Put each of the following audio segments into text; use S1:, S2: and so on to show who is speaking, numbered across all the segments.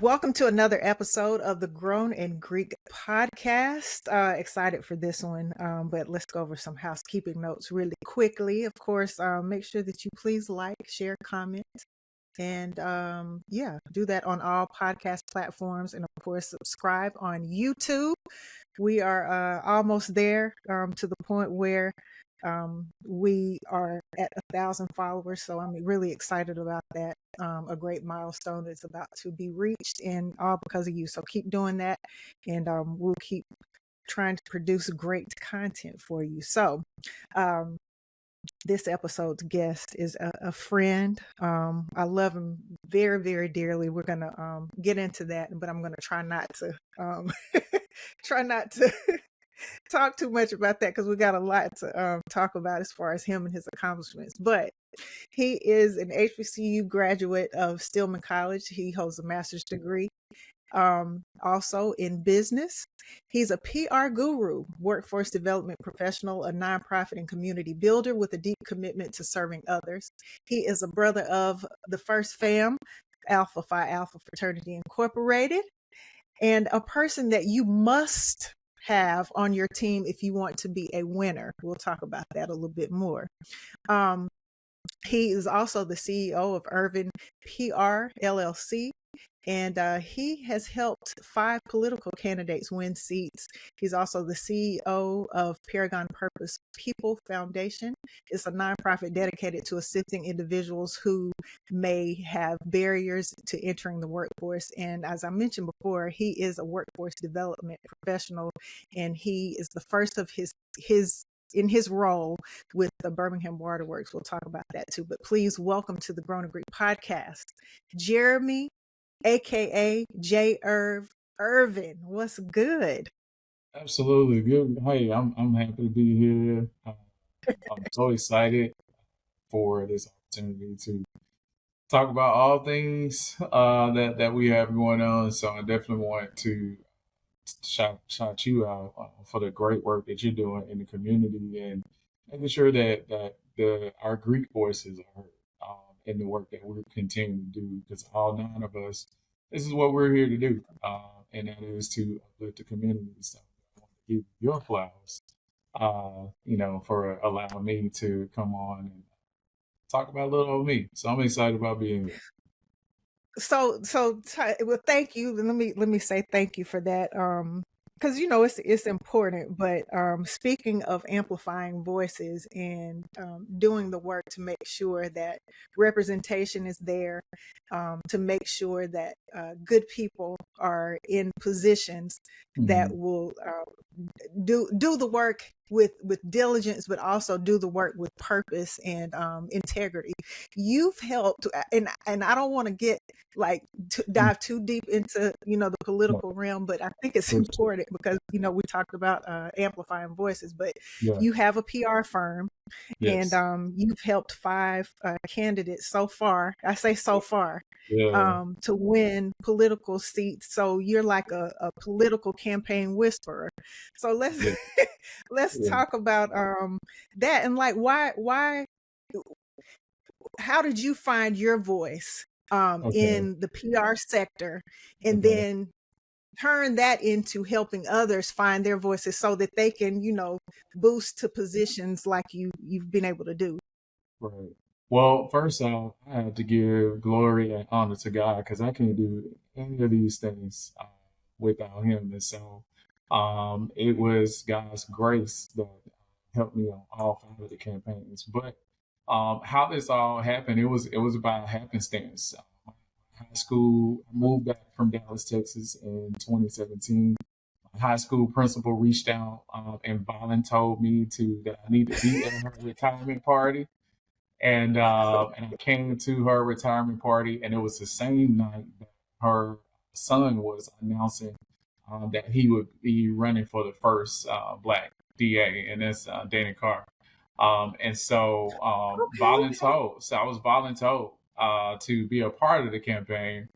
S1: Welcome to another episode of the Grown in Greek podcast. Excited for this one, but let's go over some housekeeping notes really quickly. Of course, make sure that you please like, share, comment, and do that on all podcast platforms. And of course, subscribe on YouTube. We are almost there to the point where we are at 1,000 followers, so I'm really excited about that. A great milestone is about to be reached, and all because of you. So keep doing that, and we'll keep trying to produce great content for you. So this episode's guest is a friend. I love him very, very dearly. We're gonna get into that, but I'm gonna try not to try not to talk too much about that because we got a lot to talk about as far as him and his accomplishments. But he is an HBCU graduate of Stillman College. He holds a master's degree also in business. He's a PR guru, workforce development professional, a nonprofit and community builder with a deep commitment to serving others. He is a brother of the first fam, Alpha Phi Alpha Fraternity Incorporated, and a person that you must have on your team if you want to be a winner. We'll talk about that a little bit more. He is also the CEO of Ervin PR LLC, and he has helped 5 political candidates win seats. He's also the CEO of Paragon Purpose People Foundation. It's a nonprofit dedicated to assisting individuals who may have barriers to entering the workforce. And as I mentioned before, he is a workforce development professional, and he is the first of his in his role with the Birmingham Waterworks. We'll talk about that too. But please welcome to the Grown and Greek podcast, Jeremy, aka Jay Erv. Ervin, what's good?
S2: Absolutely good. Hey, I'm happy to be here. I'm so excited for this opportunity to talk about all things that we have going on. So I definitely want to shout you out for the great work that you're doing in the community and making sure that our Greek voices are heard in the work that we're continuing to do. Because all 9 of us, this is what we're here to do, and that is to uplift the community. So I want to give you your flowers, for allowing me to come on and talk about a little of me. So I'm excited about being here.
S1: Well, thank you. Let me say thank you for that. Because it's important. But speaking of amplifying voices and doing the work to make sure that representation is there, to make sure that good people are in positions that will do the work with diligence, but also do the work with purpose and integrity. You've helped, and I don't want to get dive too deep into the political realm, but I think it's important because we talked about amplifying voices. But
S2: Yeah.
S1: you have a PR firm,
S2: Yes.
S1: and you've helped 5 candidates so far. I say so far.
S2: Yeah.
S1: To win political seats. So you're like a political campaign whisperer. So let's
S2: Yeah.
S1: let's
S2: Yeah.
S1: talk about that and why how did you find your voice
S2: Okay.
S1: in the PR sector, and
S2: Okay.
S1: then turn that into helping others find their voices so that they can boost to positions like you've been able to do?
S2: Right. Well, first off, I have to give glory and honor to God because I can't do any of these things without Him. And so it was God's grace that helped me on all 5 of the campaigns. But how this all happened, it was about happenstance. High school, I moved back from Dallas, Texas in 2017. My high school principal reached out and told me that I need to be at her retirement party. And I came to her retirement party, and it was the same night that her son was announcing that he would be running for the first black DA, and that's Dana Carr. And so voluntold. So I was voluntold to be a part of the campaign,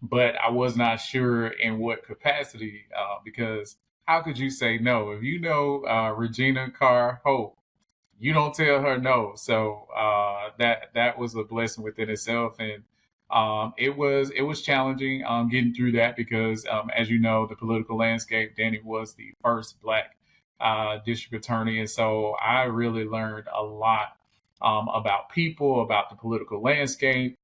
S2: but I was not sure in what capacity because how could you say no if you know Regina Carr Hope? You don't tell her no. So that was a blessing within itself. And It was challenging getting through that because, as you know, the political landscape. Danny was the first Black district attorney, and so I really learned a lot about people, about the political landscape,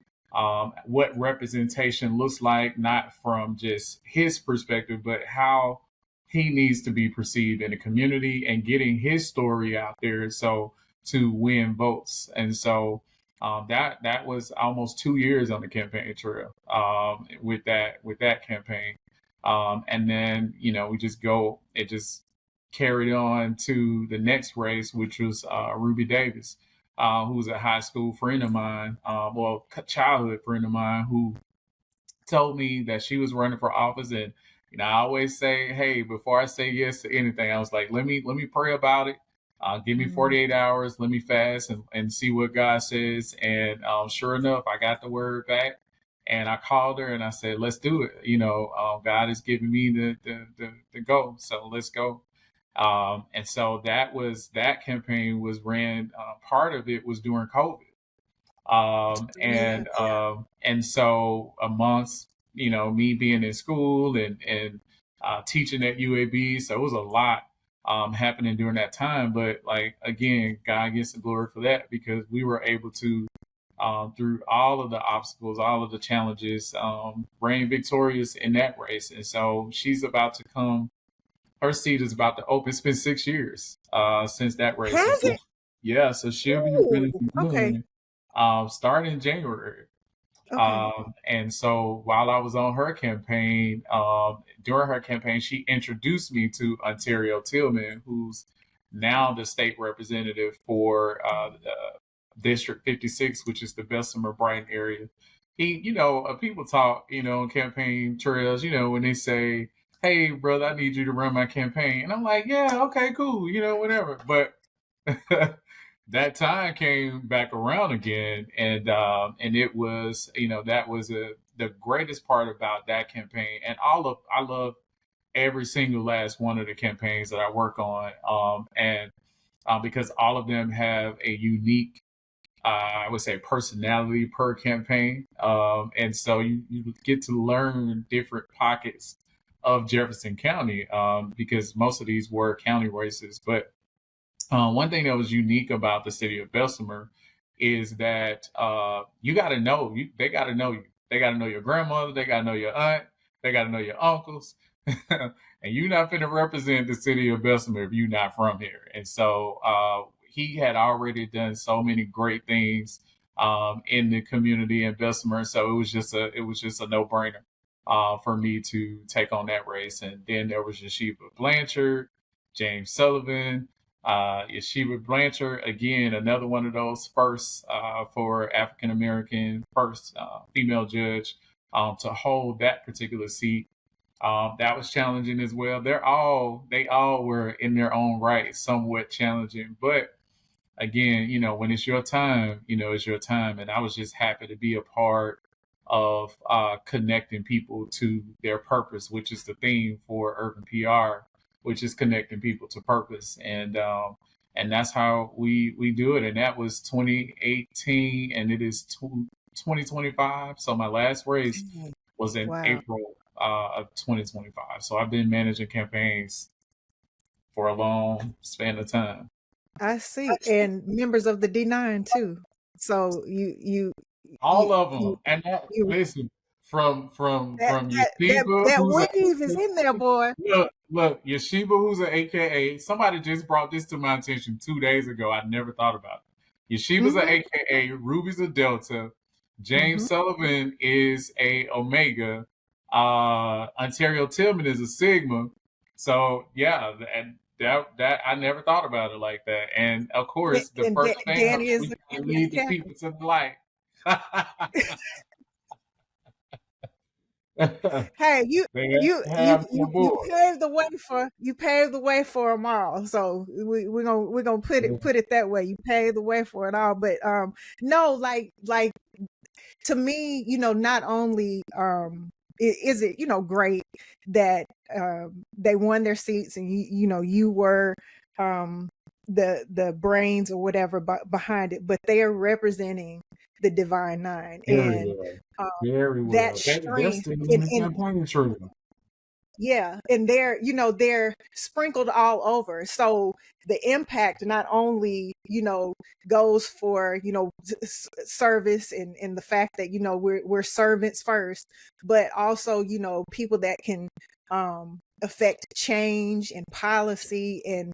S2: what representation looks like, not from just his perspective, but how he needs to be perceived in the community and getting his story out there so to win votes. And so that was almost 2 years on the campaign trail with that campaign. And then we just go. It just carried on to the next race, which was Ruby Davis, who's a high school friend of mine, childhood friend of mine, who told me that she was running for office. And I always say, hey, before I say yes to anything, I was like, let me pray about it. Give me 48 hours. Let me fast and see what God says. And sure enough, I got the word back. And I called her and I said, let's do it. God is giving me the go. So let's go. And so that campaign was ran. Part of it was during COVID.
S1: Yeah.
S2: And so amongst me being in school and teaching at UAB, so it was a lot happening during that time. But like again, God gets the glory for that because we were able to through all of the obstacles, all of the challenges, reign victorious in that race. And so she's about to come. Her seat is about to open. It's been 6 years since that race, and
S1: Has
S2: so
S1: it?
S2: yeah, so she'll be
S1: Ooh,
S2: really
S1: okay.
S2: concluding starting in January.
S1: Okay.
S2: And so while I was on her campaign, during her campaign, she introduced me to Ontario Tillman, who's now the state representative for District 56, which is the Bessemer Brighton area. People talk, on campaign trails, when they say, hey, brother, I need you to run my campaign. And I'm like, yeah, okay, cool, whatever. But that time came back around again, and it was that was the greatest part about that campaign, and I love every single last one of the campaigns that I work on, and because all of them have a unique I would say personality per campaign, and so you get to learn different pockets of Jefferson County, because most of these were county races, but one thing that was unique about the city of Bessemer is that you got to know you. They got to know you. They got to know your grandmother. They got to know your aunt. They got to know your uncles. And you're not going to represent the city of Bessemer if you're not from here. And so he had already done so many great things in the community in Bessemer. So it was just a no brainer for me to take on that race. And then there was Yeshiva Blanchard, James Sullivan. Yeshiva Blanchard, again, another one of those first for African American, first female judge to hold that particular seat. That was challenging as well. They all were in their own right, somewhat challenging. But again, when it's your time, it's your time. And I was just happy to be a part of connecting people to their purpose, which is the theme for Ervin PR, which is connecting people to purpose. And that's how we do it. And that was 2018, and it is 2025. So my last race
S1: Mm.
S2: was in
S1: Wow.
S2: April of 2025. So I've been managing campaigns for a long span of time.
S1: I see. And members of the D9 too. So
S2: All of them.
S1: you,
S2: And that,
S1: you
S2: listen, from from
S1: that
S2: from
S1: that that
S2: Yeshiva,
S1: that
S2: who's a
S1: wave is in there, boy.
S2: look, Yeshiva, who's an AKA. Somebody just brought this to my attention 2 days ago. I never thought about it. Yeshiva's an
S1: Mm-hmm.
S2: AKA. Ruby's a Delta.
S1: Mm-hmm.
S2: James Sullivan is a Omega. Ontario Tillman is a Sigma. So yeah, and that I never thought about it like that. And of course, the
S1: And
S2: first banner,
S1: Danny is
S2: we
S1: the
S2: gotta
S1: is
S2: lead the
S1: Kappa.
S2: people to the light.
S1: Hey, you
S2: They
S1: you you
S2: have me
S1: you you
S2: aboard.
S1: paved the way for them all. So we're gonna put it that way. You paved the way for it all. But no, like to me, not only is it great that they won their seats and you were um the brains or whatever behind it, but they are representing the Divine Nine,
S2: Very
S1: and
S2: well.
S1: um,
S2: Very
S1: that
S2: well. They're
S1: strength
S2: still on the
S1: in
S2: campaign trail.
S1: yeah, and they're sprinkled all over. So the impact not only, goes for, service and the fact that, we're servants first, but also, people that can affect change and policy and,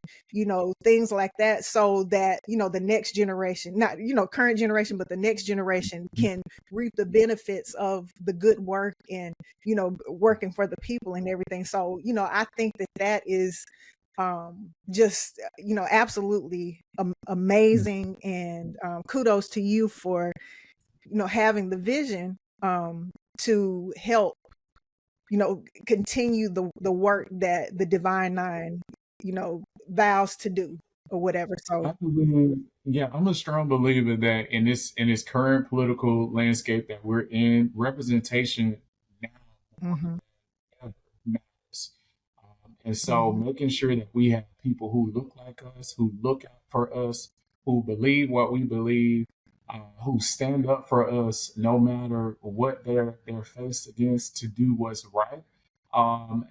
S1: things like that, so that, the next generation, not, current generation, but the next generation can reap the benefits of the good work and, working for the people and everything. So, I think that that is just, absolutely amazing. And kudos to you for, having the vision to help, continue the work that the Divine Nine, vows to do or whatever. So,
S2: I believe, yeah, I'm a strong believer that in this current political landscape that we're in, representation now
S1: hmm
S2: ever matters. And so
S1: hmm
S2: making sure that we have people who look like us, who look out for us, who believe what we believe, who stand up for us no matter what they're faced against to do what's right. Um,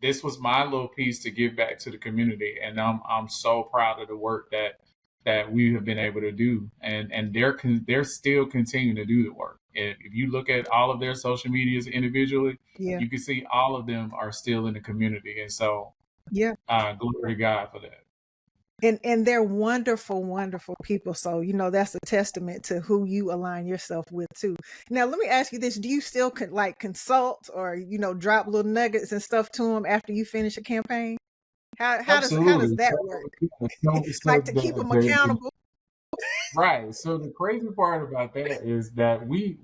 S2: this was my little piece to give back to the community, and I'm so proud of the work that we have been able to do, and they're still continuing to do the work. If you look at all of their social medias individually,
S1: yeah,
S2: you can see all of them are still in the community, and so
S1: yeah.
S2: glory to God for that.
S1: And they're wonderful, wonderful people. So, that's a testament to who you align yourself with too. Now, let me ask you this: do you still like consult or drop little nuggets and stuff to them after you finish a campaign? How does
S2: Absolutely.
S1: that work?
S2: So, yeah, so
S1: Like to keep them
S2: the
S1: accountable?
S2: right. So the crazy part about that is that we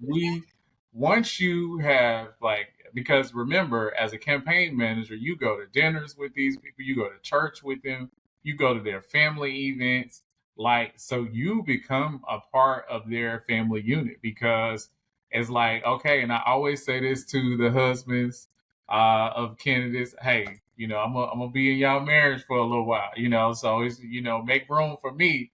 S2: once you have like, because remember, as a campaign manager, you go to dinners with these people, you go to church with them, you go to their family events, like, so you become a part of their family unit, because it's like, okay, and I always say this to the husbands of candidates, hey, I'm gonna be in y'all marriage for a little while, so it's, make room for me,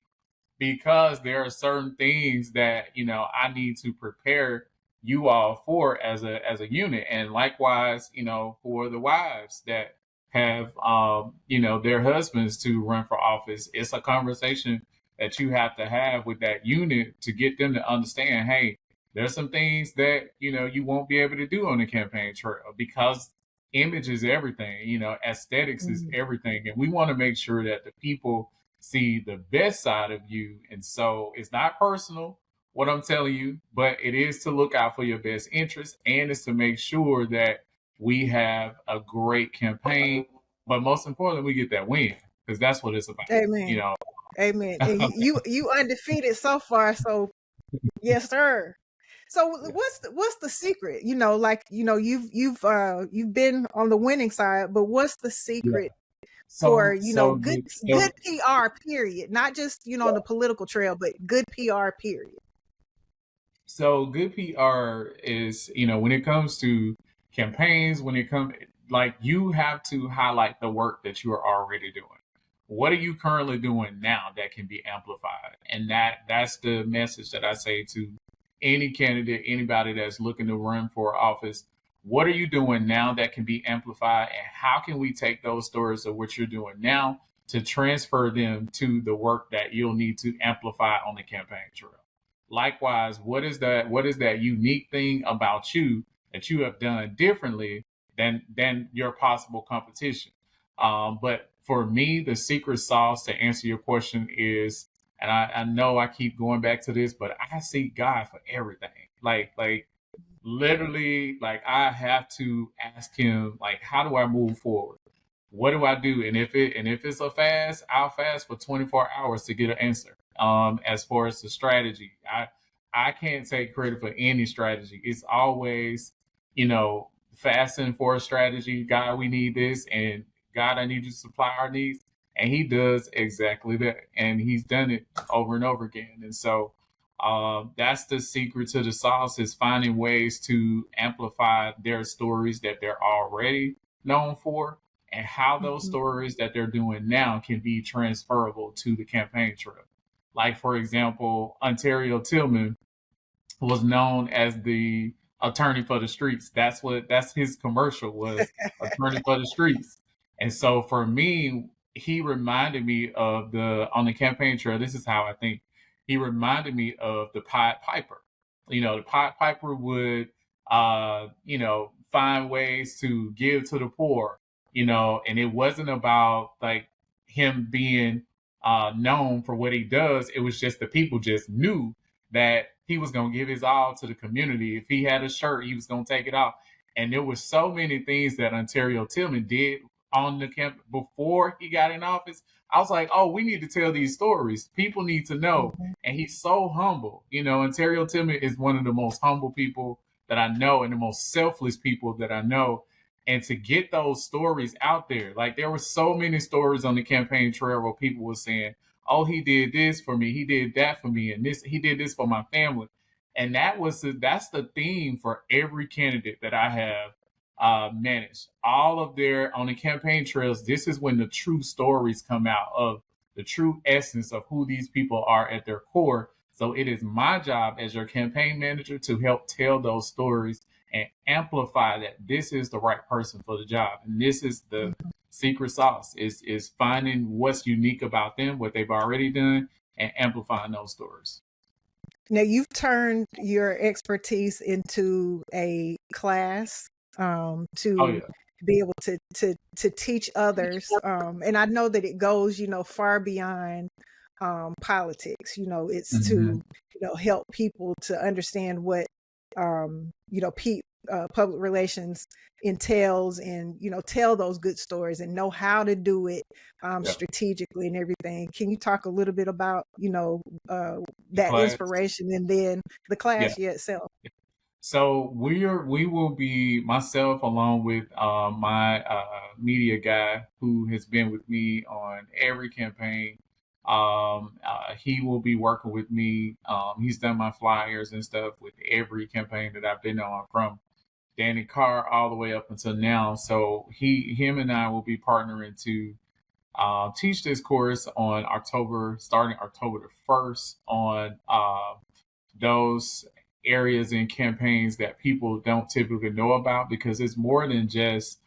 S2: because there are certain things that I need to prepare you all for as a unit, and likewise, for the wives that have their husbands to run for office. It's a conversation that you have to have with that unit to get them to understand, hey, there's some things that you won't be able to do on the campaign trail, because image is everything, aesthetics is
S1: Mhm.
S2: everything, and we want to make sure that the people see the best side of you. And so it's not personal, what I'm telling you, but it is to look out for your best interest, and it's to make sure that we have a great campaign. But most importantly, we get that win, because that's what it's about, you
S1: Amen.
S2: know.
S1: Amen. And you undefeated so far. So yes, sir. So
S2: Yeah.
S1: what's the secret? Like you've been on the winning side, but what's the
S2: Yeah.
S1: secret for
S2: So so
S1: good
S2: the
S1: good
S2: so
S1: PR period, not just on the political trail, but good PR period.
S2: So good PR is, when it comes to campaigns, when it comes, like, you have to highlight the work that you are already doing. What are you currently doing now that can be amplified? And that's the message that I say to any candidate, anybody that's looking to run for office. What are you doing now that can be amplified? And how can we take those stories of what you're doing now to transfer them to the work that you'll need to amplify on the campaign trail? Likewise, what is that unique thing about you that you have done differently than your possible competition? But for me, the secret sauce to answer your question is, and I know I keep going back to this, but I seek God for everything. Like literally, like, I have to ask him, like, how do I move forward? What do I do? And if it's a fast, I'll fast for 24 hours to get an answer. As far as the strategy, I can't take credit for any strategy. It's always, fasting for a strategy. God, we need this, and God, I need you to supply our needs. And he does exactly that. And he's done it over and over again. And so that's the secret to the sauce, is finding ways to amplify their stories that they're already known for, and how those
S1: Mhm.
S2: stories that they're doing now can be transferable to the campaign trail. Like, for example, Ontario Tillman, was known as the attorney for the streets. That's his commercial was attorney for the streets. And so for me, he reminded me of the on the campaign trail. This is how I think he reminded me of the Pied Piper. The Pied Piper would find ways to give to the poor, and it wasn't about like him being known for what he does. It was just the people just knew that he was going to give his all to the community. If he had a shirt, he was going to take it off. And there were so many things that Ontario Tillman did on the camp before he got in office. I was like, oh, we need to tell these stories. People need to know.
S1: Mhm.
S2: And he's so humble. Ontario Tillman is one of the most humble people that I know and the most selfless people that I know. And to get those stories out there, like there were so many stories on the campaign trail where people were saying, oh, he did this for me, he did that for me, and he did this for my family. And that's the theme for every candidate that I have managed. All of their on the campaign trails, this is when the true stories come out of the true essence of who these people are at their core. So it is my job as your campaign manager to help tell those stories and amplify that this is the right person for the job. And this is the secret sauce is finding what's unique about them, what they've already done, and amplifying those stories.
S1: Now you've turned your expertise into a class
S2: Oh
S1: to
S2: yeah.
S1: be able to teach others, and I know that it goes, far beyond politics. It's to
S2: Hmm.
S1: help people to understand what public relations entails, and tell those good stories and know how to do it
S2: Yeah.
S1: strategically and everything. Can you talk a little bit about
S2: The
S1: that
S2: class.
S1: inspiration and then the
S2: Yeah.
S1: class itself?
S2: So we will be myself along with my media guy who has been with me on every campaign. He will be working with me. He's done my flyers and stuff with every campaign that I've been on, from Danny Carr all the way up until now. So him and I will be partnering to teach this course on starting October the 1st on those areas and campaigns that people don't typically know about, because it's more than just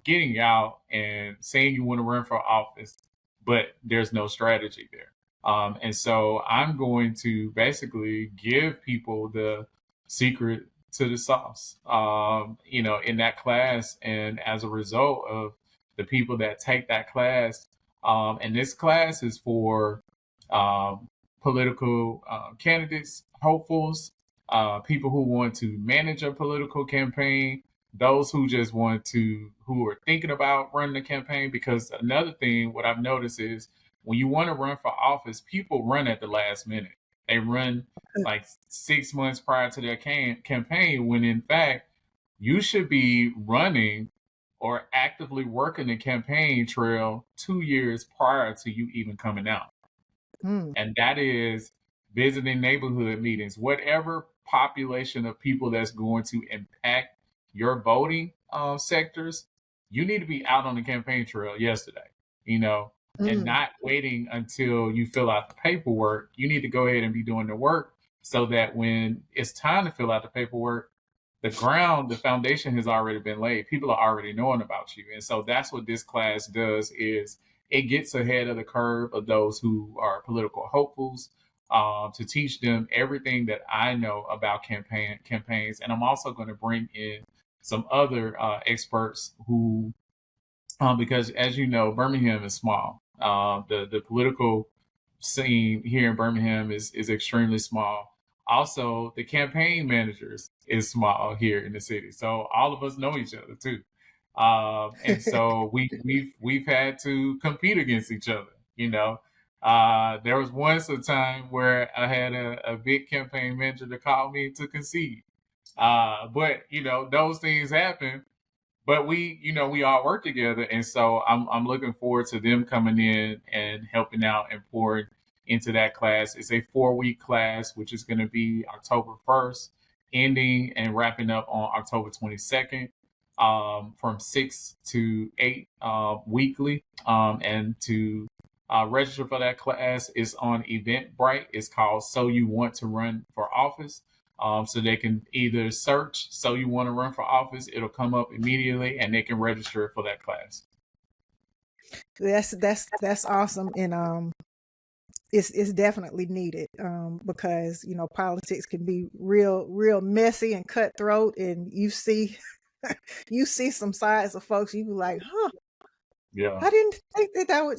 S2: getting out and saying you want to run for office, but there's no strategy there. And so I'm going to basically give people the secret to the sauce, in that class. And as a result of the people that take that class, and this class is for um, political candidates, hopefuls, people who want to manage a political campaign, those who just who are thinking about running a campaign. Because another thing, what I've noticed is when you want to run for office, people run at the last minute. They run like 6 months prior to their campaign, when in fact, you should be running or actively working the campaign trail 2 years prior to you even coming out.
S1: Mm,
S2: And that is visiting neighborhood meetings, whatever population of people that's going to impact your voting sectors. You need to be out on the campaign trail yesterday, and
S1: mm,
S2: not waiting until you fill out the paperwork. You need to go ahead and be doing the work so that when it's time to fill out the paperwork, the foundation has already been laid. People are already knowing about you. And so that's what this class does, is it gets ahead of the curve of those who are political hopefuls, to teach them everything that I know about campaigns. And I'm also going to bring in some other experts who, because as you know, Birmingham is small. The political scene here in Birmingham is extremely small. Also, the campaign managers is small here in the city, so all of us know each other too. And so we've had to compete against each other. There was once a time where I had a big campaign manager to call me to concede. But those things happen, but we all work together. And so I'm looking forward to them coming in and helping out and pouring into that class. It's a 4-week class, which is going to be October 1st, ending and wrapping up on October 22nd, from 6 to 8 weekly. And to register for that class is on Eventbrite. It's called So You Want to Run for Office. So they can either search, so you want to run for office, it'll come up immediately, and they can register for that class.
S1: That's awesome, and it's definitely needed, because politics can be real messy and cutthroat, and you see you see some sides of folks, you be like, huh,
S2: Yeah,
S1: I didn't think that would,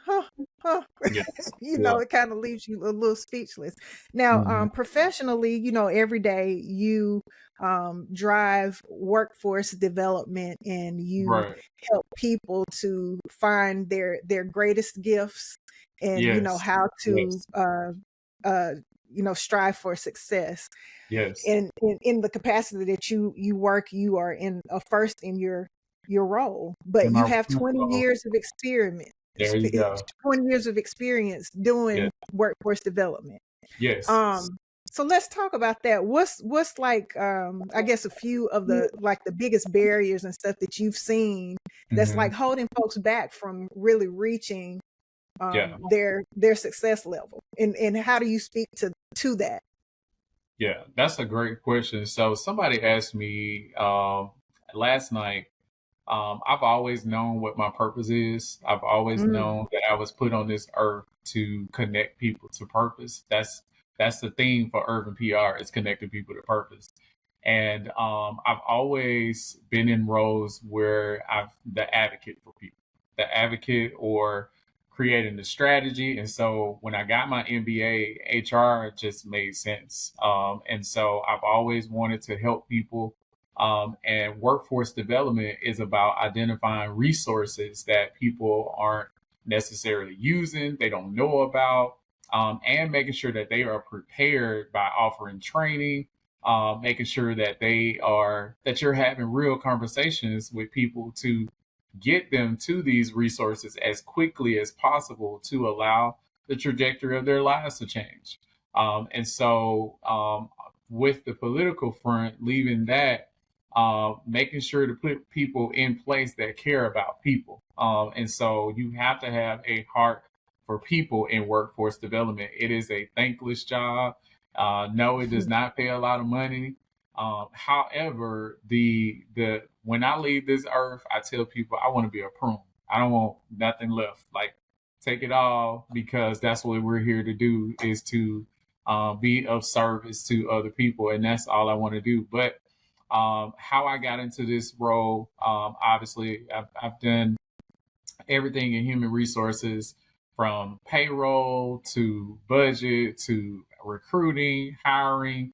S1: huh, huh.
S2: yeah, yeah.
S1: It kind of leaves you a little speechless. Now,
S2: Hmm.
S1: professionally, every day you drive workforce development, and you
S2: Right.
S1: help people to find their greatest gifts, and
S2: Yes.
S1: how to
S2: Yes.
S1: uh, strive for success.
S2: Yes.
S1: And in the capacity that you work, you are in a first in your role, but
S2: In
S1: you
S2: our
S1: have 20 years of experience,
S2: there you go.
S1: 20 years of experience doing
S2: Yes.
S1: workforce development.
S2: Yes.
S1: So let's talk about that. What's like, I guess, a few of the biggest barriers and stuff that you've seen that's
S2: Hmm.
S1: like holding folks back from really reaching
S2: Yeah.
S1: their success level, and how do you speak to that?
S2: Yeah. That's a great question. So somebody asked me last night. I've always known what my purpose is. I've always
S1: Mm,
S2: known that I was put on this earth to connect people to purpose. That's the theme for Ervin PR, is connecting people to purpose. And I've always been in roles where I've the advocate for people, the advocate, or creating the strategy. And so when I got my MBA, HR just made sense. And so I've always wanted to help people. And workforce development is about identifying resources that people aren't necessarily using, they don't know about, and making sure that they are prepared by offering training, making sure that that you're having real conversations with people to get them to these resources as quickly as possible to allow the trajectory of their lives to change. And so, with the political front, leaving that, making sure to put people in place that care about people. And so you have to have a heart for people in workforce development. It is a thankless job. No, it does not pay a lot of money. However, the when I leave this earth, I tell people I want to be a prune. I don't want nothing left. Like, take it all, because that's what we're here to do, is to be of service to other people, and that's all I want to do. But how I got into this role, obviously, I've done everything in human resources, from payroll to budget to recruiting, hiring,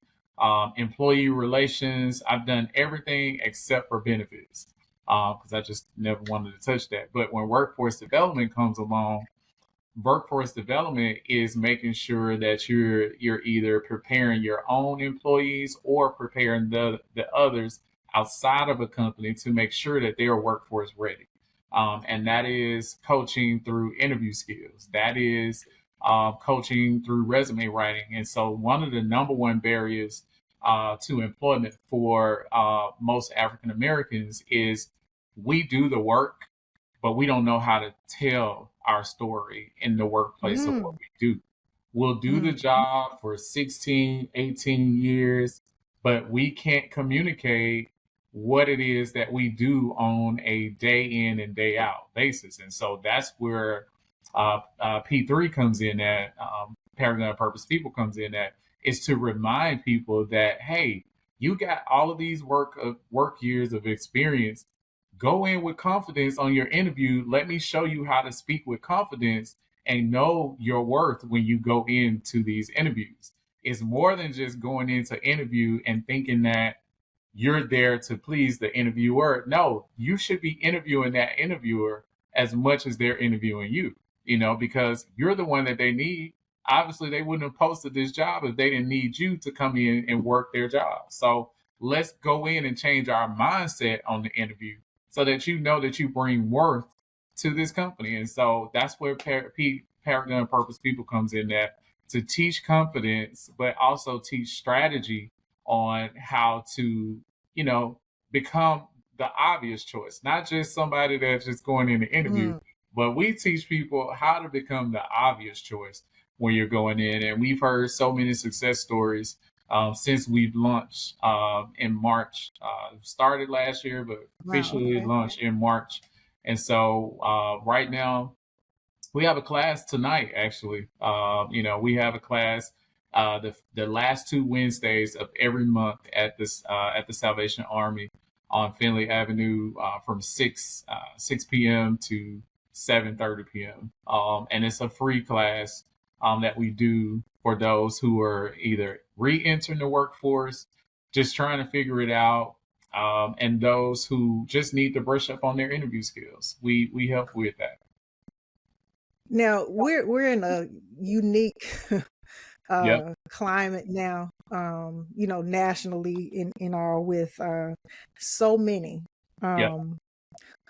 S2: employee relations. I've done everything except for benefits, because I just never wanted to touch that. But when workforce development comes along, workforce development is making sure that you're either preparing your own employees or preparing the others outside of a company to make sure that they are workforce ready. And that is coaching through interview skills. That is coaching through resume writing. And so one of the number one barriers to employment for most African Americans is we do the work, but we don't know how to tell our story in the workplace of what
S1: mm,
S2: we do. We'll do the
S1: mm,
S2: job for 16, 18 years, but we can't communicate what it is that we do on a day in and day out basis. And so that's where P3 comes in at, Paragon Purpose People comes in at, is to remind people that, hey, you got all of these work years of experience. Go in with confidence on your interview. Let me show you how to speak with confidence and know your worth when you go into these interviews. It's more than just going into interview and thinking that you're there to please the interviewer. No, you should be interviewing that interviewer as much as they're interviewing you, because you're the one that they need. Obviously, they wouldn't have posted this job if they didn't need you to come in and work their job. So let's go in and change our mindset on the interview so that you know that you bring worth to this company. And so that's where Paragon Purpose People comes in, that to teach confidence, but also teach strategy on how to, become the obvious choice, not just somebody that's just going in the interview,
S1: mm.
S2: but we teach people how to become the obvious choice when you're going in. And we've heard so many success stories since we launched in March. Started last year, but
S1: Wow.
S2: officially
S1: Okay.
S2: launched in March. And so right now, we have a class tonight, actually. We have a class the last 2 Wednesdays of every month at the Salvation Army on Finley Avenue from 6 p.m. to 7:30 p.m. And it's a free class that we do for those who are either re-entering the workforce, just trying to figure it out, and those who just need to brush up on their interview skills. We help with that.
S1: Now we're in a unique
S2: Yep.
S1: climate now, nationally in our with so many
S2: Yep.
S1: um,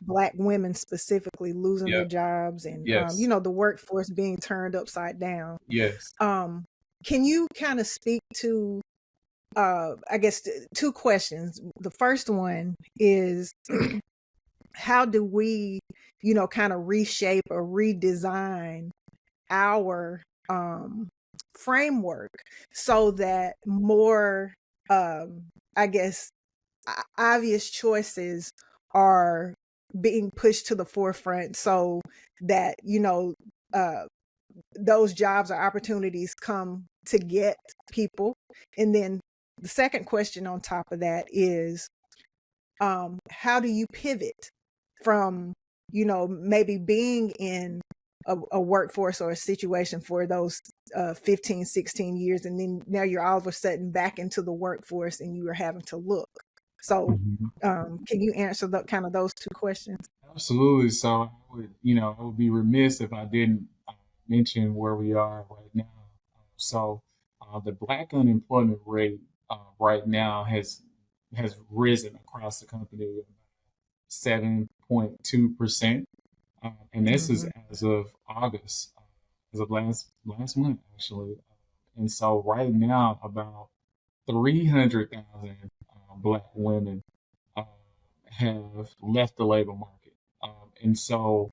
S1: Black women specifically losing their
S2: Yep.
S1: jobs and
S2: Yes.
S1: the workforce being turned upside down.
S2: Yes.
S1: Um, can you kind of speak to I guess two questions. The first one is how do we, kind of reshape or redesign our framework so that more, I guess, obvious choices are being pushed to the forefront so that, uh, those jobs or opportunities come to get people. And then the second question on top of that is how do you pivot from maybe being in a workforce or a situation for those 15 16 years, and then now you're all of a sudden back into the workforce and you are having to look. So
S2: Mhm.
S1: can you answer kind of those two questions?
S2: Absolutely. So I would be remiss if I didn't mention where we are right now. So the Black unemployment rate right now has risen across the country 7.2%, and this is
S1: Hmm.
S2: as of August, as of last month actually. And so right now, about 300,000 Black women uh, have left the labor market. And so,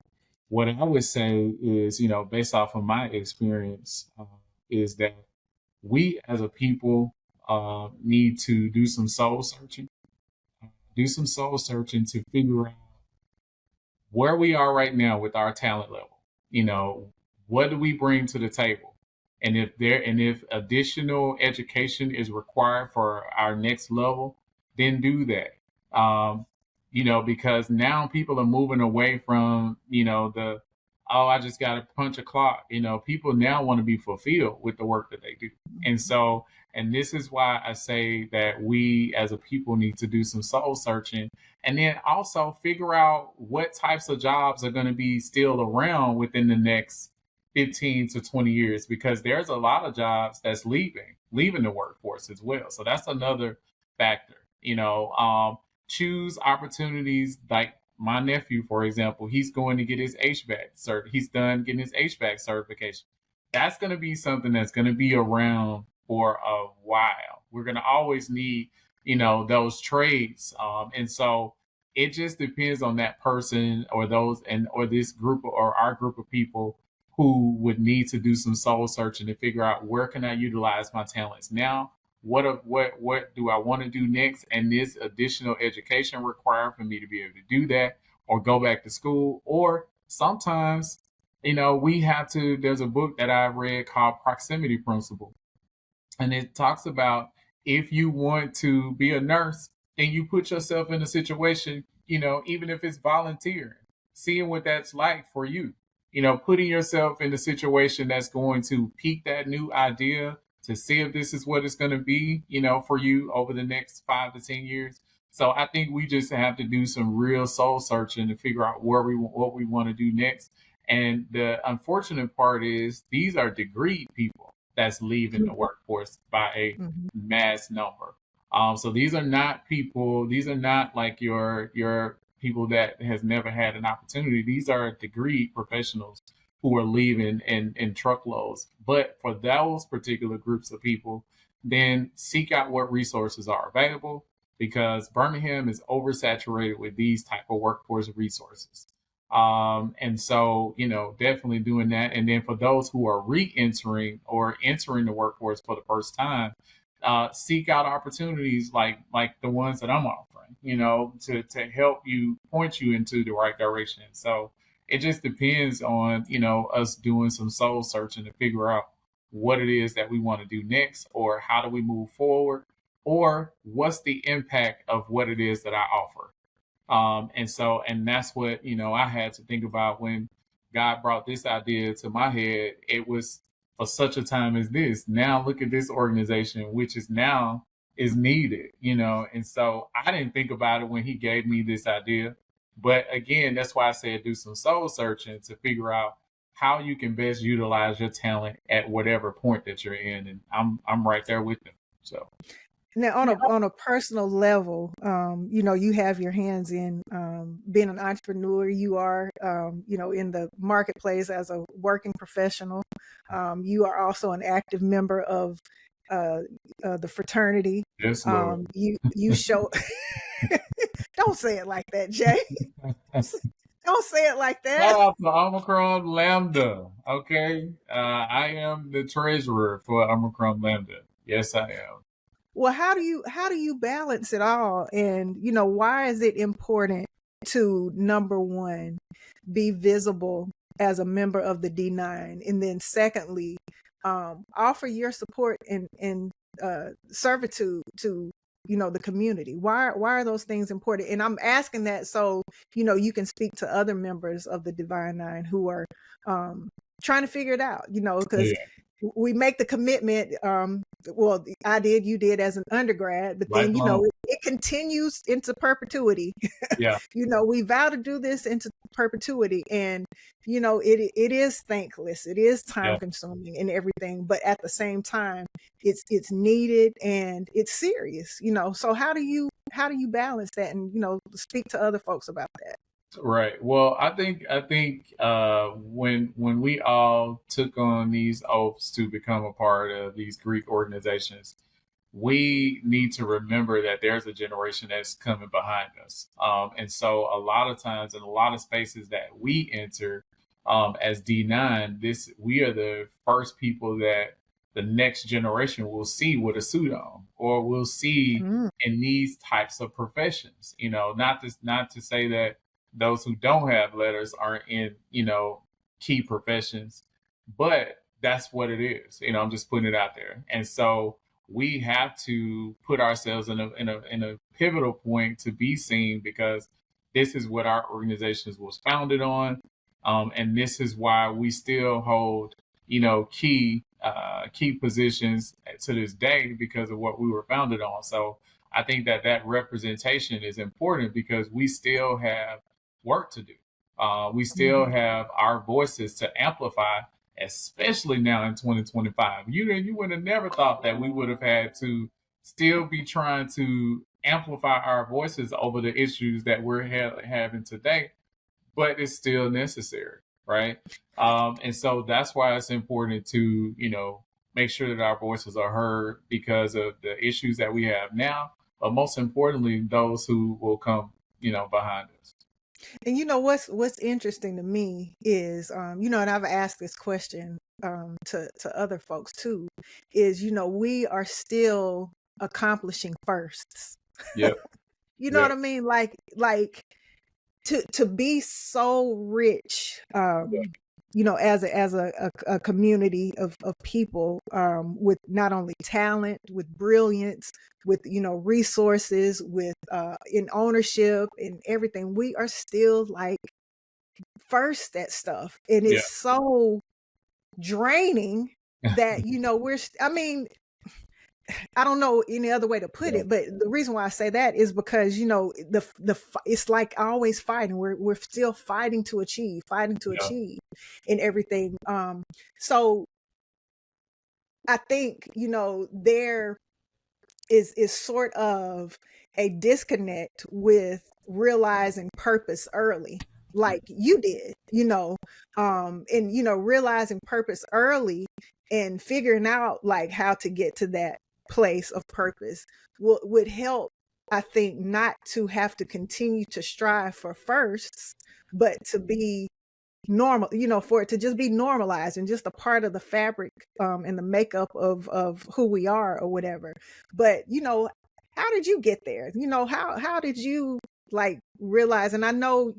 S2: what I would say is, based off of my experience, is that we as a people need to do some soul searching to figure out where we are right now with our talent level. You know, what do we bring to the table? And if additional education is required for our next level, then do that. Because now people are moving away from, the oh, I just gotta punch a clock. People now want to be fulfilled with the work that they do. And so, and this is why I say that we as a people need to do some soul searching, and then also figure out what types of jobs are going to be still around within the next 15 to 20 years, because there's a lot of jobs that's leaving the workforce as well. So that's another factor. Choose opportunities like my nephew, for example. He's going to get his HVAC cert. He's done getting his HVAC certification. That's going to be something that's going to be around for a while. We're going to always need those trades, and so it just depends on that person or those and or this group or our group of people who would need to do some soul searching to figure out where can I utilize my talents now. What do I want to do next, and is additional education required for me to be able to do that, or go back to school? Or sometimes we have to. There's a book that I read called Proximity Principle, and it talks about if you want to be a nurse, then you put yourself in a situation, even if it's volunteering, seeing what that's like for you, putting yourself in a situation that's going to pique that new idea to see if this is what it's going to be, for you over the next 5 to 10 years. So I think we just have to do some real soul searching to figure out what we want to do next. And the unfortunate part is these are degreed people that's leaving the workforce by a
S1: Hmm.
S2: mass number. So these are not people. These are not like your people that has never had an opportunity. These are degree professionals who are leaving in truckloads. But for those particular groups of people, then seek out what resources are available, because Birmingham is oversaturated with these type of workforce resources. And so, definitely doing that. And then for those who are re-entering or entering the workforce for the first time, seek out opportunities like the ones that I'm offering, to help you point you into the right direction. So it just depends on, us doing some soul searching to figure out what it is that we want to do next, or how do we move forward, or what's the impact of what it is that I offer. And that's what, I had to think about when God brought this idea to my head. It was for such a time as this. Now look at this organization, which is now is needed, and so I didn't think about it when he gave me this idea. But again, that's why I said do some soul searching to figure out how you can best utilize your talent at whatever point that you're in. And I'm right there with them. So
S1: Now, on a personal level, you have your hands in being an entrepreneur. You are, in the marketplace as a working professional. You are also an active member of the fraternity.
S2: yes, Lord.
S1: You show. Don't say it like that, Jay. Don't say it like that.
S2: Shout out to Omicron Lambda. Okay. I am the treasurer for Omicron Lambda. Yes, I am.
S1: Well, how do you balance it all? And why is it important to, number one, be visible as a member of the D9, and then secondly, offer your support and servitude to the community? Why are those things important? And I'm asking that so you can speak to other members of the Divine Nine who are trying to figure it out, because
S2: Yeah.
S1: we make the commitment. Well, I did, you did as an undergrad, but then
S2: Lifelong.
S1: it continues into perpetuity.
S2: Yeah.
S1: We vow to do this into perpetuity, and it is thankless, it is time
S2: Yeah.
S1: consuming and everything, but at the same time it's needed and it's serious. So how do you balance that and speak to other folks about that?
S2: Right. Well, I think when we all took on these oaths to become a part of these Greek organizations, we need to remember that there's a generation that's coming behind us. And so a lot of times in a lot of spaces that we enter as D9, we are the first people that the next generation will see with a suit on, or will see
S1: Mm.
S2: in these types of professions. Not to say that those who don't have letters aren't in, key professions, but that's what it is. I'm just putting it out there. And so we have to put ourselves in a pivotal point to be seen, because this is what our organizations was founded on, and this is why we still hold key positions to this day, because of what we were founded on. So I think that representation is important, because we still have work to do. We still have our voices to amplify, especially now in 2025. You would have never thought that we would have had to still be trying to amplify our voices over the issues that we're having today, but it's still necessary, right? And so that's why it's important to make sure that our voices are heard, because of the issues that we have now, but most importantly, those who will come behind us.
S1: And what's interesting to me is, and I've asked this question to other folks too, is we are still accomplishing firsts.
S2: Yep.
S1: You know
S2: Yep.
S1: what I mean? Like to be so rich, as a community of people, with not only talent, with brilliance, with resources, with in ownership and everything. We are still like first at stuff, and
S2: Yeah.
S1: it's so draining that I mean, I don't know any other way to put
S2: Yeah.
S1: it, but the reason why I say that is because it's like always fighting. We're still fighting to achieve,
S2: Yeah.
S1: and everything. So I think there is sort of a disconnect with realizing purpose early, like you did, and realizing purpose early and figuring out like how to get to that place of purpose would help, I think, not to have to continue to strive for firsts, but to be normal, for it to just be normalized and just a part of the fabric, and the makeup of who we are or whatever. But how did you get there? How did you like realize? And I know,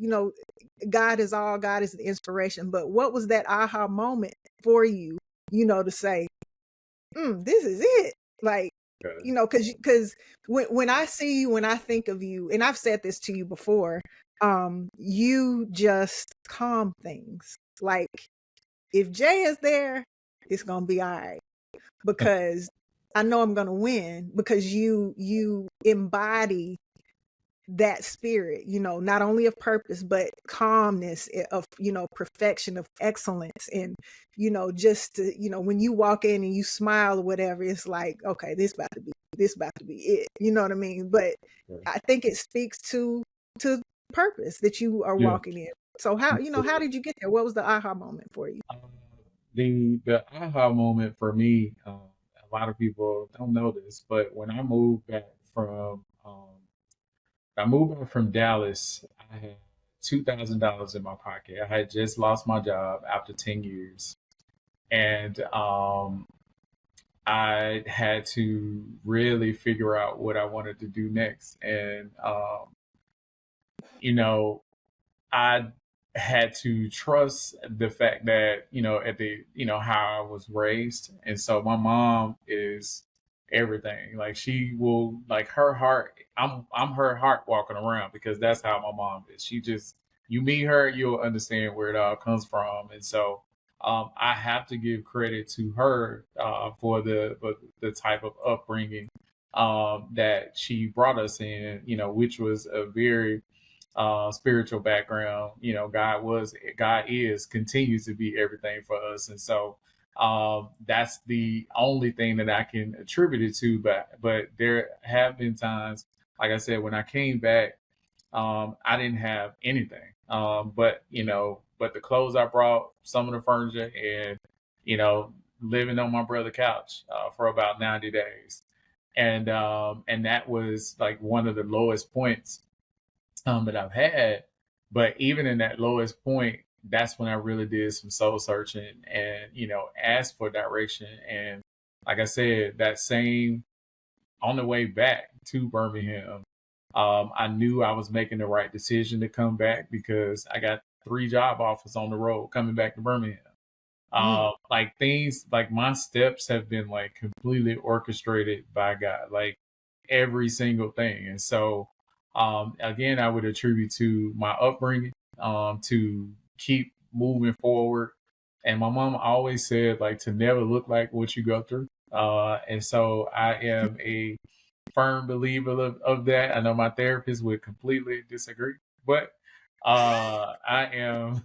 S1: God is all, God is the inspiration, but what was that aha moment for you, to say, this is it. Like,
S2: Okay.
S1: because when I see you, when I think of you, and I've said this to you before, you just calm things. Like, if Jay is there, it's gonna be all right, because I know I'm gonna win, because you embody that spirit, not only of purpose, but calmness, of, perfection, of excellence. And, just to, when you walk in and you smile or whatever, it's like, okay, this about to be it. You know what I mean? But
S2: Okay.
S1: I think it speaks to purpose that you are
S2: Yeah.
S1: walking in. So how did you get there? What was the aha moment for you?
S2: Uh, the aha moment for me, a lot of people don't know this, but when I moved back from Dallas, I had $2,000 in my pocket. I had just lost my job after 10 years, and I had to really figure out what I wanted to do next. And you know, I had to trust the fact that, at the, how I was raised. And so my mom is everything. Like she will, like her heart, I'm her heart walking around, because that's how my mom is. She just, you meet her, you'll understand where it all comes from. And so I have to give credit to her for the type of upbringing that she brought us in, which was a very spiritual background. God is, continues to be everything for us. And so that's the only thing that I can attribute it to. But there have been times, like I said, when I came back, I didn't have anything. But the clothes I brought, some of the furniture, and you know, living on my brother's couch for about 90 days. And that was like one of the lowest points that I've had. But even in that lowest point, that's when I really did some soul searching and, asked for direction. And like I said, that same on the way back to Birmingham, I knew I was making the right decision to come back, because I got 3 job offers on the road coming back to Birmingham.
S1: Mm.
S2: Like things, like my steps have been like completely orchestrated by God, like every single thing. And so, again, I would attribute to my upbringing, to keep moving forward. And my mom always said, like, to never look like what you go through. And so I am a firm believer of that. I know my therapist would completely disagree, but I am.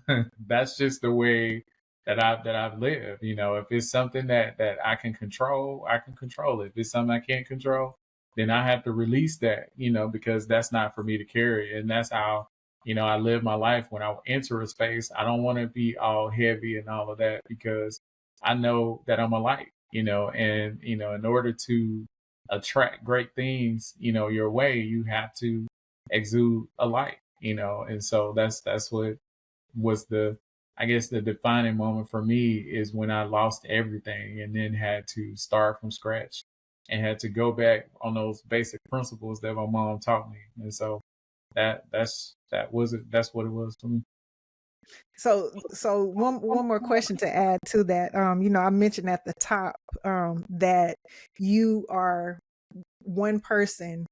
S2: That's just the way that I've lived. If it's something that I can control, I can control it. If it's something I can't control, then I have to release that. Because that's not for me to carry, and that's how I live my life. When I enter a space, I don't want to be all heavy and all of that, because I know that I'm a light. And in order to attract great things, your way, you have to exude a light. And so that's what was the, I guess, the defining moment for me, is when I lost everything and then had to start from scratch and had to go back on those basic principles that my mom taught me. And so that's what it was for me.
S1: So one more question to add to that. I mentioned at the top, that you are one person,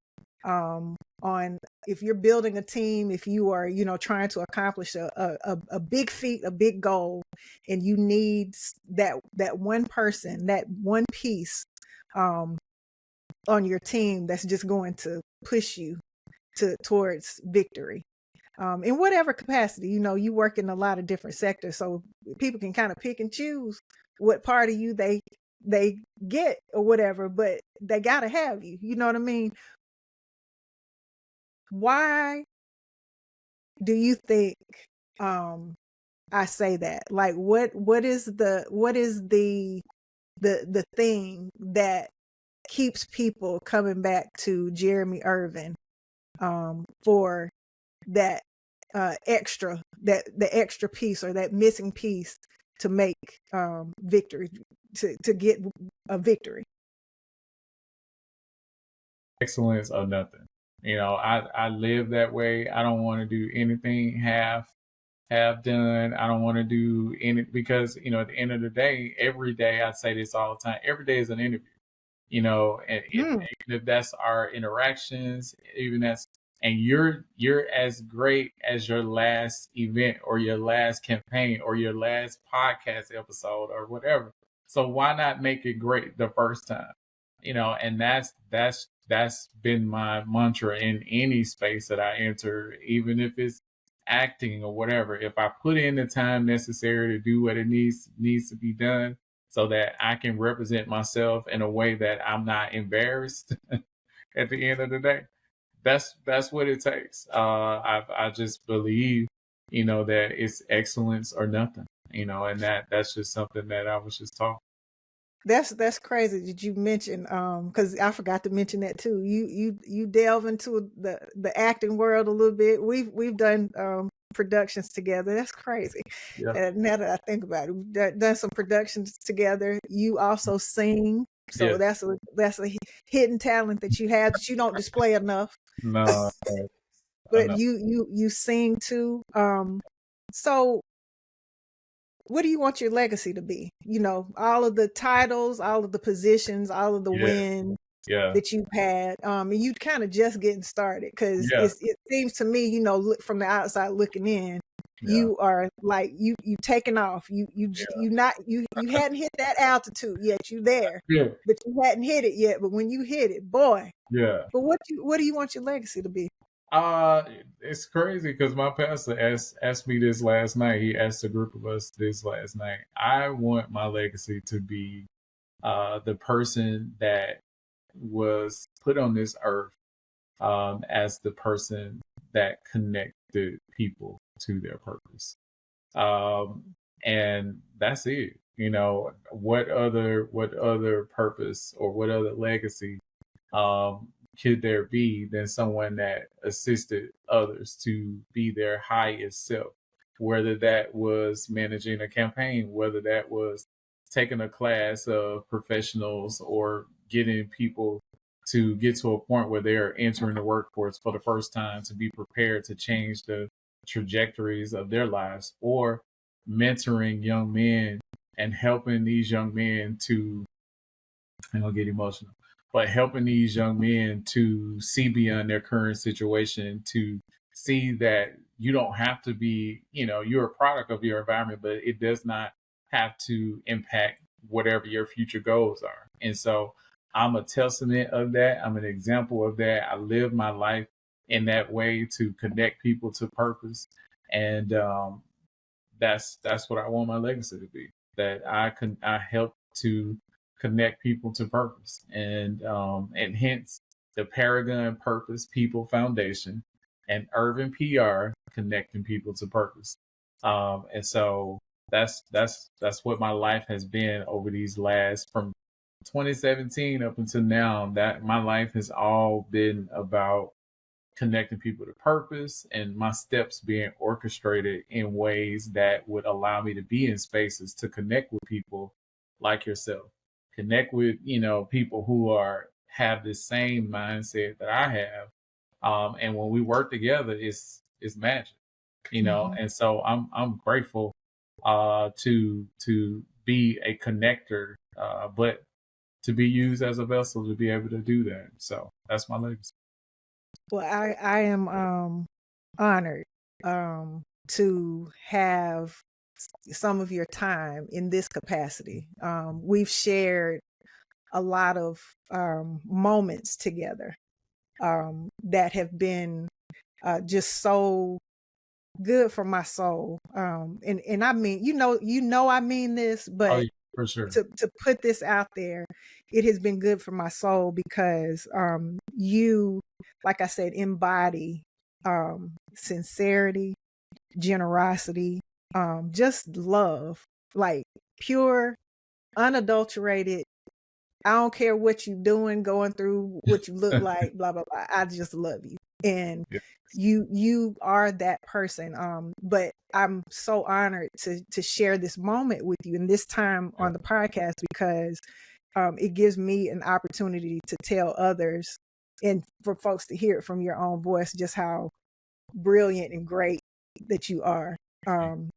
S1: on, if you're building a team, if you are, trying to accomplish a big feat, a big goal, and you need that one person, that one piece, um, on your team, that's just going to push you towards victory, in whatever capacity. You work in a lot of different sectors, so people can kind of pick and choose what part of you they get or whatever, but they gotta have you. You know what I mean? Why do you think, um I say that? Like, what is the thing that keeps people coming back to Jeremy Ervin, for that extra, that the extra piece or that missing piece to make victory, to get a victory.
S2: Excellence or nothing. I live that way. I don't want to do anything half done. I don't want to do any because at the end of the day, every day I say this all the time. Every day is an interview. And
S1: Mm.
S2: even if that's our interactions, even that's and you're as great as your last event or your last campaign or your last podcast episode or whatever. So why not make it great the first time? And that's been my mantra in any space that I enter, even if it's acting or whatever. If I put in the time necessary to do what it needs to be done, so that I can represent myself in a way that I'm not embarrassed at the end of the day. That's what it takes. I just believe, that it's excellence or nothing, and that's just something that I was just taught.
S1: That's crazy. Did you mention because I forgot to mention that too. You delve into the acting world a little bit. We've done productions together. That's crazy.
S2: Yeah.
S1: Now that I think about it, we've done some productions together. You also sing, so
S2: Yes.
S1: that's a hidden talent that you have that you don't display enough.
S2: No, I
S1: But
S2: know.
S1: you sing too. So what do you want your legacy to be? All of the titles, all of the positions, all of the
S2: Yeah.
S1: wins
S2: Yeah.
S1: that you've had, and you kind of just getting started because
S2: Yeah.
S1: it seems to me, from the outside looking in,
S2: Yeah.
S1: you are like you taking off. You not you hadn't hit that altitude yet. You there,
S2: Yeah.
S1: but you hadn't hit it yet. But when you hit it, boy.
S2: Yeah.
S1: But what do you want your legacy to be?
S2: Uh, it's crazy because my pastor asked me this last night. He asked a group of us this last night. I want my legacy to be the person that was put on this earth as the person that connected people to their purpose. And that's it. What other purpose or what other legacy um, could there be than someone that assisted others to be their highest self? Whether that was managing a campaign, whether that was taking a class of professionals or getting people to get to a point where they're entering the workforce for the first time to be prepared to change the trajectories of their lives, or mentoring young men and helping these young men to, I'm gonna get emotional, but helping these young men to see beyond their current situation, to see that you don't have to be, you're a product of your environment, but it does not have to impact whatever your future goals are. And so I'm a testament of that. I'm an example of that. I live my life in that way to connect people to purpose. And that's what I want my legacy to be. That I help to connect people to purpose, and hence the Paragon Purpose People Foundation and Ervin PR, connecting people to purpose. And so that's what my life has been over these last, from 2017 up until now. That my life has all been about connecting people to purpose, and my steps being orchestrated in ways that would allow me to be in spaces to connect with people like yourself, connect with people who have the same mindset that I have. And when we work together, it's magic.
S1: Mhm.
S2: And so I'm grateful to be a connector, but to be used as a vessel to be able to do that. So that's my legacy.
S1: Well, I am honored to have some of your time in this capacity. We've shared a lot of moments together that have been just so good for my soul. And I mean, I mean this,
S2: Oh,
S1: but
S2: yeah, for sure.
S1: to put this out there, it has been good for my soul because you, like I said, embody sincerity, generosity, just love, like pure, unadulterated. I don't care what you're doing, going through, what you look like, blah blah blah. I just love you. And
S2: Yes.
S1: you are that person. But I'm so honored to share this moment with you and this time
S2: Yeah.
S1: on the podcast, because it gives me an opportunity to tell others and for folks to hear it from your own voice just how brilliant and great that you are.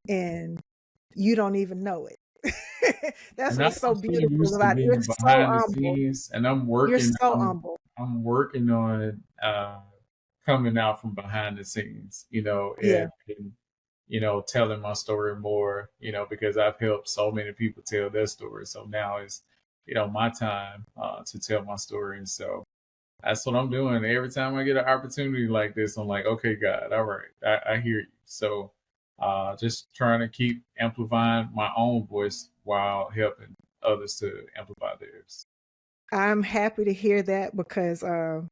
S1: And you don't even know it. That's
S2: And I'm
S1: what's so
S2: so
S1: beautiful
S2: used to
S1: about it. You're
S2: being
S1: so
S2: behind the
S1: humble.
S2: scenes, and I'm
S1: You're
S2: working.
S1: so
S2: I'm
S1: humble.
S2: I'm working on coming out from behind the scenes,
S1: Yeah.
S2: and telling my story more, because I've helped so many people tell their story. So now it's, my time to tell my story, and so that's what I'm doing. Every time I get an opportunity like this, I'm like, okay, God, all right, I hear you. So just trying to keep amplifying my own voice while helping others to amplify theirs.
S1: I'm happy to hear that, because I've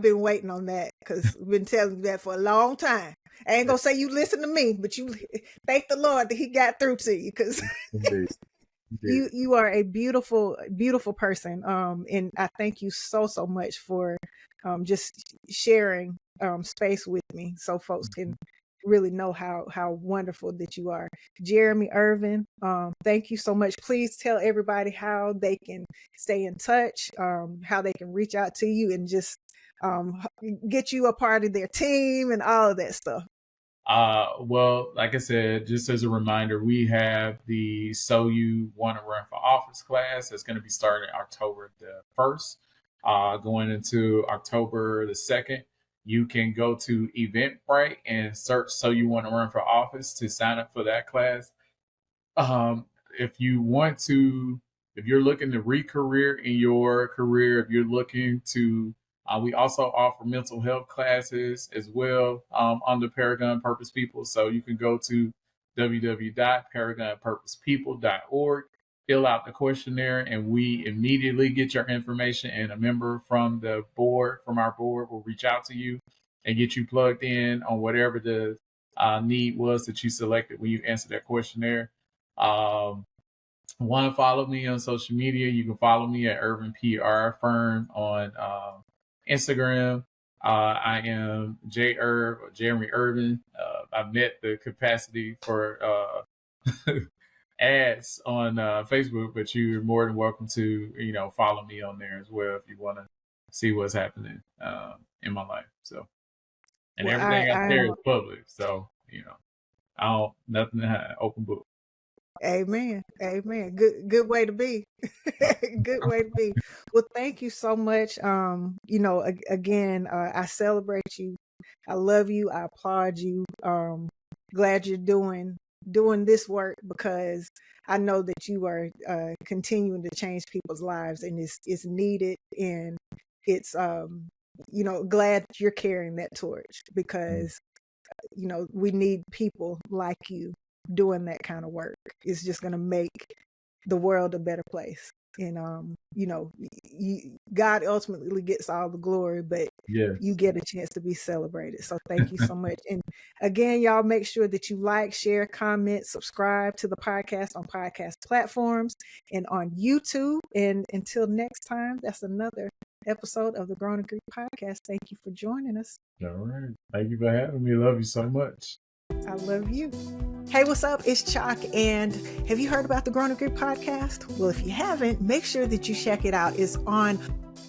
S1: been waiting on that, because I've been telling you that for a long time. I ain't
S2: Yeah,
S1: gonna say you listen to me, but you thank the Lord that He got through to you, because
S2: indeed, indeed.
S1: you are a beautiful person. And I thank you so much for just sharing space with me, so folks can really know how wonderful that you are. Jeremy Ervin, thank you so much. Please tell everybody how they can stay in touch, how they can reach out to you and just get you a part of their team and all of that stuff.
S2: Well, like I said, just as a reminder, we have the So You Want to Run for Office class that's going to be starting October the 1st, going into October the 2nd. You can go to Eventbrite and search So You Want to Run for Office to sign up for that class. Um, if you want to, if you're looking to re-career in your career, if you're looking to, we also offer mental health classes as well under Paragon Purpose People. So you can go to www.paragonpurposepeople.org, fill out the questionnaire, and we immediately get your information. And a member from the board, from our board, will reach out to you and get you plugged in on whatever the need was that you selected when you answered that questionnaire. Um, Want to follow me on social media? You can follow me at Ervin PR Firm on Instagram. I am Jay Erv or Jeremy Ervin. I've met the capacity for ads on Facebook, but you're more than welcome to follow me on there as well if you want to see what's happening in my life. So, and
S1: Well,
S2: everything I
S1: I
S2: share is public, so I don't nothing to hide, open book.
S1: Amen. Amen. Good way to be. Good way to be. Well, thank you so much. Again, I celebrate you. I love you. I applaud you. Glad you're doing this work, because I know that you are continuing to change people's lives, and it's needed, and it's glad you're carrying that torch, because we need people like you doing that kind of work. It's just going to make the world a better place. And God ultimately gets all the glory, but you
S2: Yes.
S1: get a chance to be celebrated. So thank you so much. And again, y'all, make sure that you like, share, comment, subscribe to the podcast on podcast platforms and on YouTube. And until next time, that's another episode of the Grown and Greek podcast. Thank you for joining us.
S2: All right. Thank you for having me. Love you so much.
S1: I love you. Hey, what's up? It's Chalk. And have you heard about the Grown and Greek podcast? Well, if you haven't, make sure that you check it out. It's on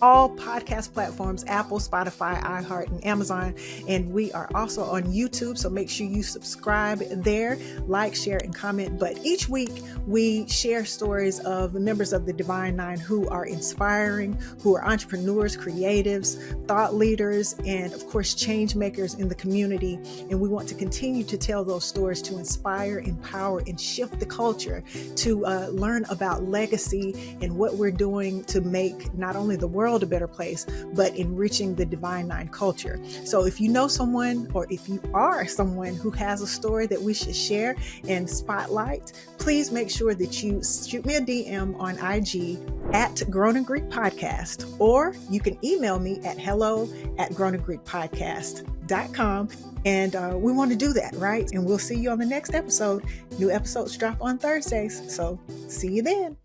S1: all podcast platforms: Apple, Spotify, iHeart, and Amazon. And we are also on YouTube. So make sure you subscribe there, like, share, and comment. But each week we share stories of members of the Divine Nine who are inspiring, who are entrepreneurs, creatives, thought leaders, and of course, change makers in the community. And we want to continue to tell those stories to inspire, empower, and shift the culture, to learn about legacy and what we're doing to make not only the world a better place, but enriching the Divine Nine culture. So if you know someone, or if you are someone who has a story that we should share and spotlight, please make sure that you shoot me a DM on IG at Grown and Greek Podcast, or you can email me at hello@grownandgreekpodcast.com. And we want to do that, right? And we'll see you on the next episode. New episodes drop on Thursdays. So see you then.